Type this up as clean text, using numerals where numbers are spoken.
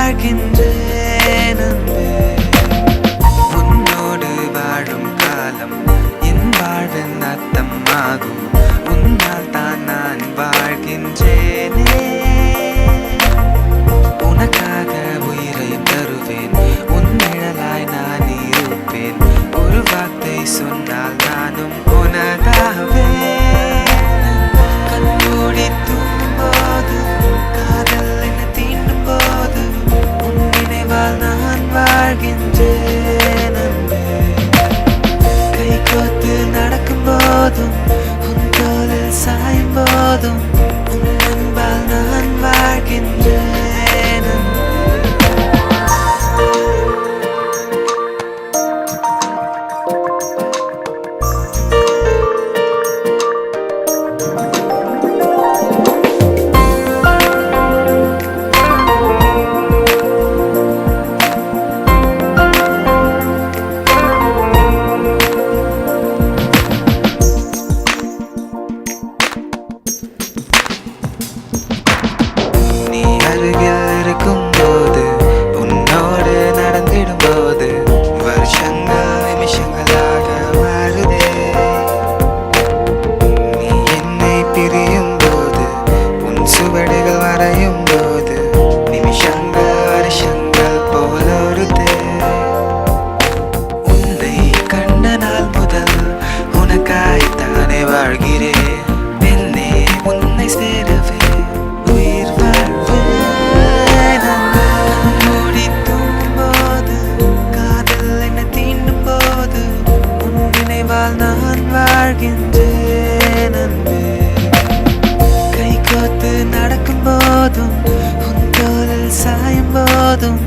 வாழ்கின்றேன் அன்பே. உன்னோடு வாழும் காலம் என் வாழ்வின் அர்த்தமாகும். உன்னால் தான் நான் வாழ்கின்றேனே. உனக்காக உயிரையும் தருவேன். உன் நிழலாய் நான் இருப்பேன். ஒரு வார்த்தை சொன்னால் நானும் உனதாவேன். கண்மூடி தூங்கும்போது காதல் என்னை தீண்டும் போது உன் நினைவால் நான் வாழ்கின்றேன் அன்பே. கை கோத்து நடக்கும் போதும் உன் தோளில் சாயும் போதும் உன் அன்பால் நான் வாழ்கின்றேன் அன்பே. அருகில் இருக்கும்போது உன்னோடு நடந்திடும் போது வருஷங்கள் நிமிஷங்களாக மாறுதே. நீ என்னை பிரியும் போது உன் சுவடுகள் வரையும் போது நிமிஷங்கள் வருஷங்கள் போலொருதே. உன்னை கண்ட நாள் முதல் உனக்காய்த்தானே வாழ்கிறேன். பெண்ணே உன்னை சேரவே உயிர் வாழ்வேன் அன்பே. மூடி தூங்கும்போது காதல் என்னை தீண்டும் போது உன் நினைவால் நான் வாழ்கின்றேன் அன்பே. கை கோத்து நடக்கும் போதும் உன் தோளில் சாயும் போதும்